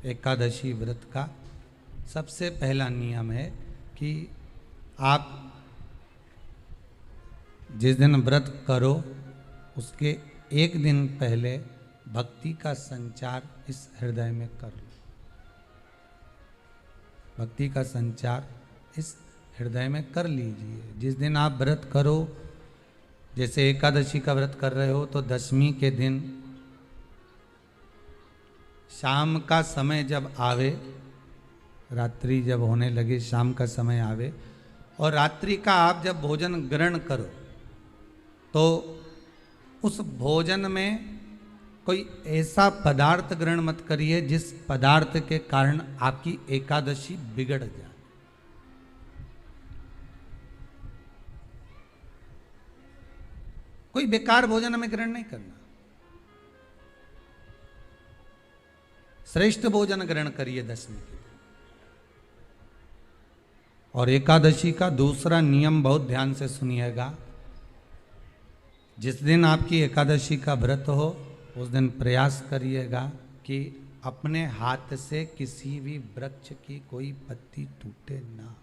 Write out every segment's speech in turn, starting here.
एकादशी व्रत का सबसे पहला नियम है कि आप जिस दिन व्रत करो उसके एक दिन पहले भक्ति का संचार इस हृदय में कर लो। भक्ति का संचार इस हृदय में कर लीजिए। जिस दिन आप व्रत करो, जैसे एकादशी का व्रत कर रहे हो तो दशमी के दिन शाम का समय जब आवे, रात्रि जब होने लगे, शाम का समय आवे और रात्रि का आप जब भोजन ग्रहण करो तो उस भोजन में कोई ऐसा पदार्थ ग्रहण मत करिए जिस पदार्थ के कारण आपकी एकादशी बिगड़ जाए। कोई बेकार भोजन हमें ग्रहण नहीं करना, श्रेष्ठ भोजन ग्रहण करिए दशमी के दिन। और एकादशी का दूसरा नियम बहुत ध्यान से सुनिएगा। जिस दिन आपकी एकादशी का व्रत हो उस दिन प्रयास करिएगा कि अपने हाथ से किसी भी वृक्ष की कोई पत्ती टूटे ना।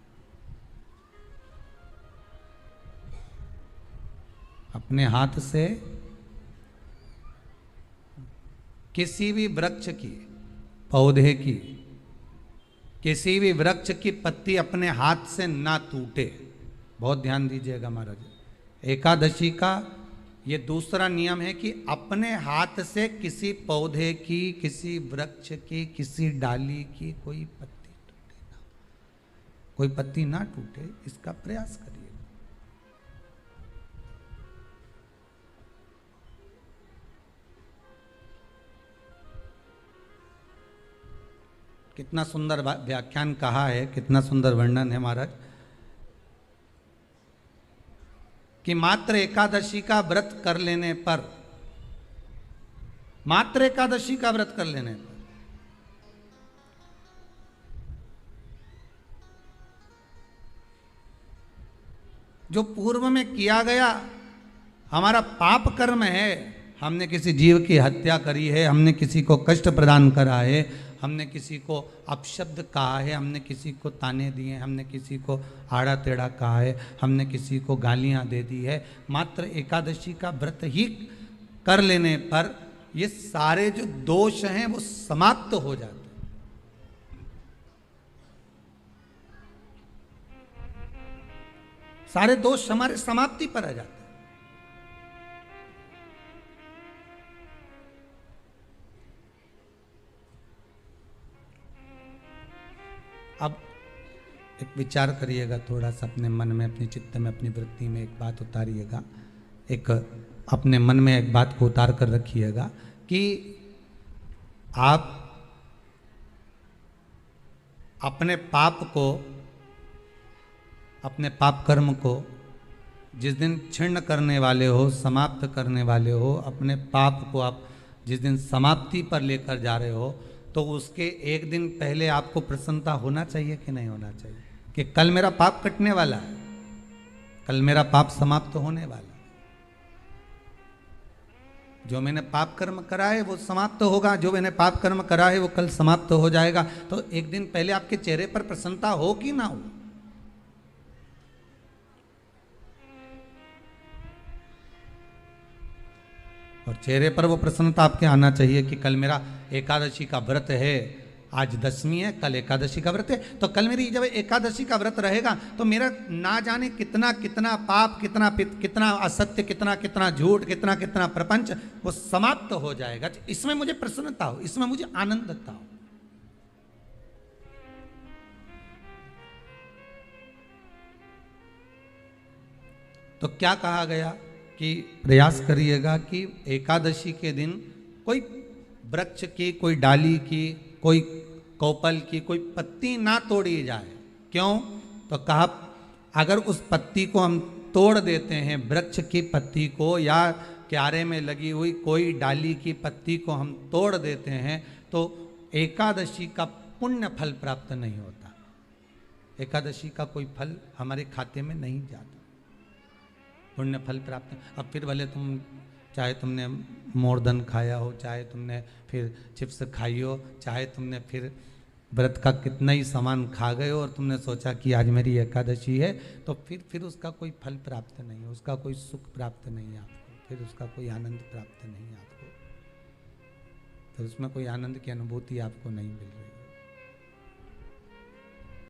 अपने हाथ से किसी भी वृक्ष की, पौधे की, किसी भी वृक्ष की पत्ती अपने हाथ से ना टूटे। बहुत ध्यान दीजिएगा महाराज। एकादशी का ये दूसरा नियम है कि अपने हाथ से किसी पौधे की, किसी वृक्ष की, किसी डाली की कोई पत्ती टूटे ना, कोई पत्ती ना टूटे, इसका प्रयास करिए। कितना सुंदर व्याख्यान कहा है, कितना सुंदर वर्णन है महाराज कि मात्र एकादशी का व्रत कर लेने पर, मात्र एकादशी का व्रत कर लेने पर जो पूर्व में किया गया हमारा पाप कर्म है, हमने किसी जीव की हत्या करी है, हमने किसी को कष्ट प्रदान करा है, हमने किसी को अपशब्द कहा है, हमने किसी को ताने दिए, हमने किसी को आड़ा टेढ़ा कहा है, हमने किसी को गालियां दे दी है, मात्र एकादशी का व्रत ही कर लेने पर ये सारे जो दोष हैं वो समाप्त हो जाते हैं। सारे दोष हमारे समाप्ति पर आ जाते हैं। अब एक विचार करिएगा थोड़ा सा अपने मन में, अपने चित्त में, अपनी वृत्ति में एक बात उतारिएगा। एक अपने मन में एक बात को उतार कर रखिएगा कि आप अपने पाप को, अपने पाप कर्म को जिस दिन क्षीण करने वाले हो, समाप्त करने वाले हो, अपने पाप को आप जिस दिन समाप्ति पर लेकर जा रहे हो तो उसके एक दिन पहले आपको प्रसन्नता होना चाहिए कि नहीं होना चाहिए कि कल मेरा पाप कटने वाला है, कल मेरा पाप समाप्त होने वाला है। जो मैंने पाप कर्म करा है वो समाप्त होगा, जो मैंने पाप कर्म करा है वो कल समाप्त हो जाएगा। तो एक दिन पहले आपके चेहरे पर प्रसन्नता हो कि ना हो? और चेहरे पर वो प्रसन्नता आपके आना चाहिए कि कल मेरा एकादशी का व्रत है, आज दशमी है, कल एकादशी का व्रत है, तो कल मेरी जब एकादशी का व्रत रहेगा तो मेरा ना जाने कितना कितना पाप, कितना असत्य, कितना झूठ, कितना प्रपंच वो समाप्त हो जाएगा। इसमें मुझे प्रसन्नता हो, इसमें मुझे आनंदता हो। तो क्या कहा गया कि प्रयास करिएगा कि एकादशी के दिन कोई वृक्ष की, कोई डाली की, कोई कोपल की कोई पत्ती ना तोड़ी जाए। क्यों? तो कहा अगर उस पत्ती को हम तोड़ देते हैं, वृक्ष की पत्ती को या क्यारे में लगी हुई कोई डाली की पत्ती को हम तोड़ देते हैं तो एकादशी का पुण्य फल प्राप्त नहीं होता, एकादशी का कोई फल हमारे खाते में नहीं जाता, पुण्य फल प्राप्त। अब फिर भले तुम चाहे तुमने मोरधन खाया हो, चाहे तुमने फिर चिप्स खाई हो, चाहे तुमने फिर व्रत का कितना ही सामान खा गए हो और तुमने सोचा कि आज मेरी एकादशी है, तो फिर उसका कोई फल प्राप्त नहीं है, उसका कोई सुख प्राप्त नहीं है आपको, फिर उसका कोई आनंद प्राप्त नहीं है आपको, फिर उसमें कोई आनंद की अनुभूति आपको नहीं मिल रही।